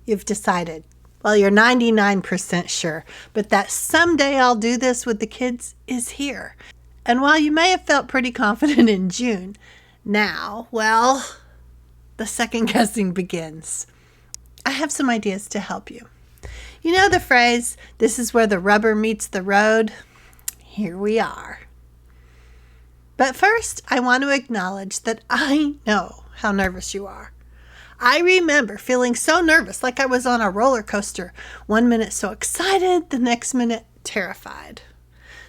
You've decided. Well, you're 99% sure, but that someday I'll do this with the kids is here. And while you may have felt pretty confident in June, now, well, the second guessing begins. I have some ideas to help you. You know the phrase, this is where the rubber meets the road? Here we are. But first, I want to acknowledge that I know how nervous you are. I remember feeling so nervous, like I was on a roller coaster. 1 minute so excited, the next minute terrified.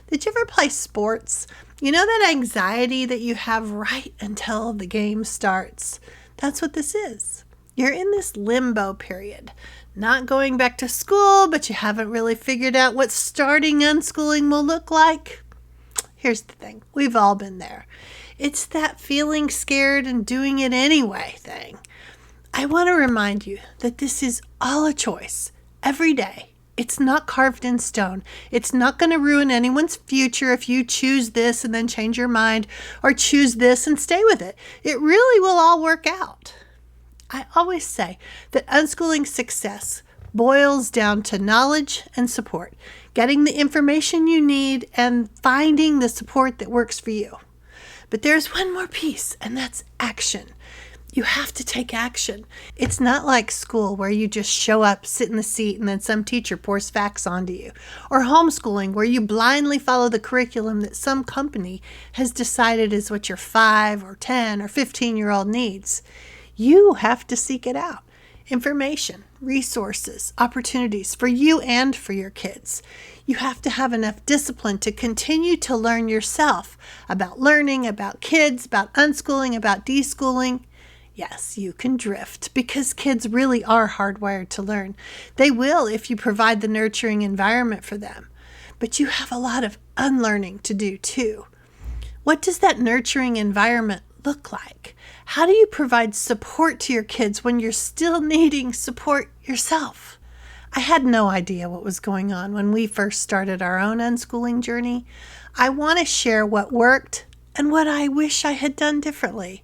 Did you ever play sports? You know that anxiety that you have right until the game starts? That's what this is. You're in this limbo period. Not going back to school, but you haven't really figured out what starting unschooling will look like. Here's the thing. We've all been there. It's that feeling scared and doing it anyway thing. I want to remind you that this is all a choice every day. It's not carved in stone. It's not going to ruin anyone's future if you choose this and then change your mind, or choose this and stay with it. It really will all work out. I always say that unschooling success boils down to knowledge and support, getting the information you need and finding the support that works for you. But there's one more piece, and that's action. You have to take action. It's not like school where you just show up, sit in the seat, and then some teacher pours facts onto you. Or homeschooling where you blindly follow the curriculum that some company has decided is what your 5 or 10 or 15-year-old needs. You have to seek it out. Information, resources, opportunities for you and for your kids. You have to have enough discipline to continue to learn yourself about learning, about kids, about unschooling, about deschooling. Yes, you can drift because kids really are hardwired to learn. They will if you provide the nurturing environment for them. But you have a lot of unlearning to do too. What does that nurturing environment look like? How do you provide support to your kids when you're still needing support yourself? I had no idea what was going on when we first started our own unschooling journey. I want to share what worked and what I wish I had done differently.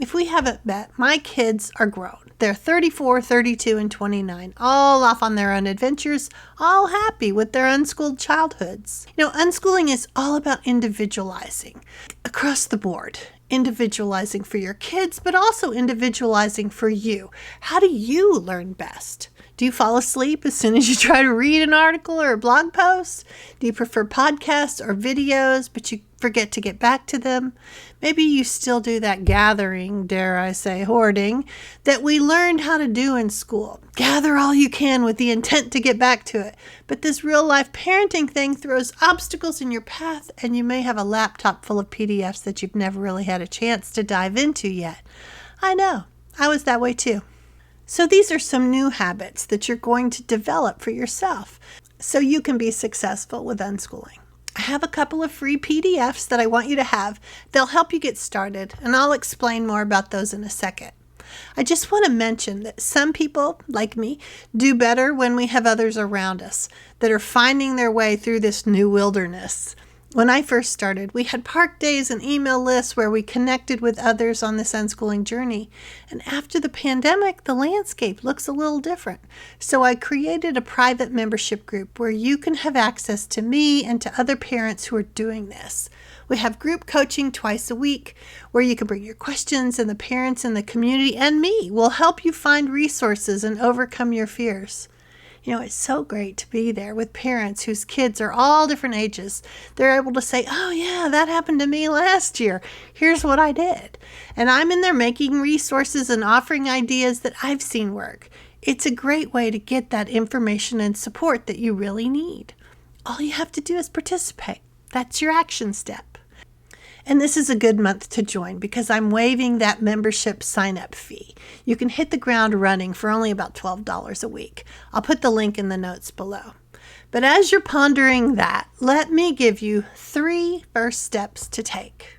If we haven't met, my kids are grown. They're 34, 32, and 29, all off on their own adventures, all happy with their unschooled childhoods. You know, unschooling is all about individualizing across the board. Individualizing for your kids, but also individualizing for you. How do you learn best? Do you fall asleep as soon as you try to read an article or a blog post? Do you prefer podcasts or videos, but you forget to get back to them? Maybe you still do that gathering, dare I say hoarding, that we learned how to do in school. Gather all you can with the intent to get back to it. But this real-life parenting thing throws obstacles in your path, and you may have a laptop full of PDFs that you've never really had a chance to dive into yet. I know. I was that way too. So these are some new habits that you're going to develop for yourself so you can be successful with unschooling. I have a couple of free PDFs that I want you to have. They'll help you get started, and I'll explain more about those in a second. I just want to mention that some people, like me, do better when we have others around us that are finding their way through this new wilderness. When I first started, we had park days and email lists where we connected with others on this unschooling journey. And after the pandemic, the landscape looks a little different. So I created a private membership group where you can have access to me and to other parents who are doing this. We have group coaching twice a week where you can bring your questions, and the parents in the community and me will help you find resources and overcome your fears. You know, it's so great to be there with parents whose kids are all different ages. They're able to say, oh yeah, that happened to me last year. Here's what I did. And I'm in there making resources and offering ideas that I've seen work. It's a great way to get that information and support that you really need. All you have to do is participate. That's your action step. And this is a good month to join because I'm waiving that membership sign-up fee. You can hit the ground running for only about $12 a week. I'll put the link in the notes below. But as you're pondering that, let me give you 3 first steps to take.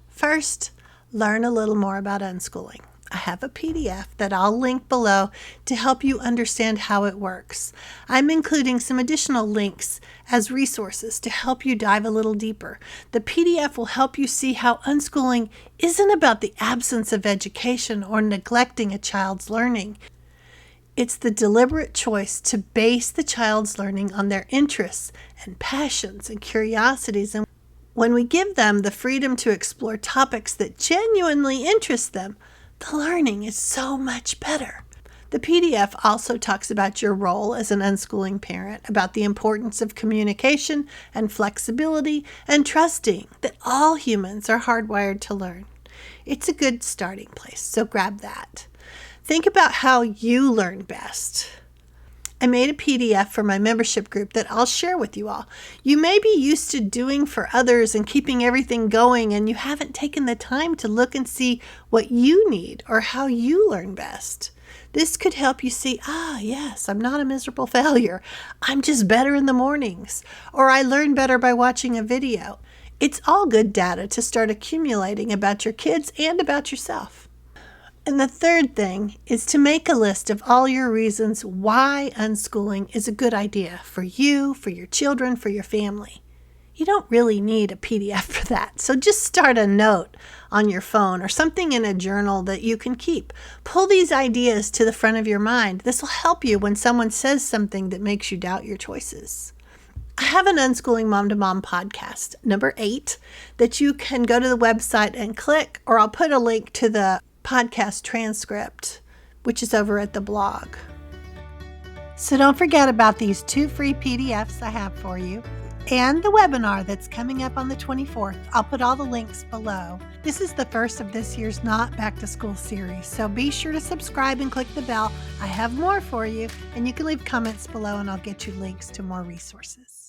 First, learn a little more about unschooling. I have a PDF that I'll link below to help you understand how it works. I'm including some additional links as resources to help you dive a little deeper. The PDF will help you see how unschooling isn't about the absence of education or neglecting a child's learning. It's the deliberate choice to base the child's learning on their interests and passions and curiosities. And when we give them the freedom to explore topics that genuinely interest them, the learning is so much better. The PDF also talks about your role as an unschooling parent, about the importance of communication and flexibility and trusting that all humans are hardwired to learn. It's a good starting place, so grab that. Think about how you learn best. I made a PDF for my membership group that I'll share with you all. You may be used to doing for others and keeping everything going, and you haven't taken the time to look and see what you need or how you learn best. This could help you see, yes, I'm not a miserable failure. I'm just better in the mornings. Or I learn better by watching a video. It's all good data to start accumulating about your kids and about yourself. And the third thing is to make a list of all your reasons why unschooling is a good idea for you, for your children, for your family. You don't really need a PDF for that, so just start a note on your phone or something in a journal that you can keep. Pull these ideas to the front of your mind. This will help you when someone says something that makes you doubt your choices. I have an Unschooling Mom to Mom podcast, number 8, that you can go to the website and click, or I'll put a link to the podcast transcript, which is over at the blog. So don't forget about these 2 free PDFs I have for you and the webinar that's coming up on the 24th. I'll put all the links below. This is the first of this year's Not Back to School series, so be sure to subscribe and click the bell. I have more for you, and you can leave comments below and I'll get you links to more resources.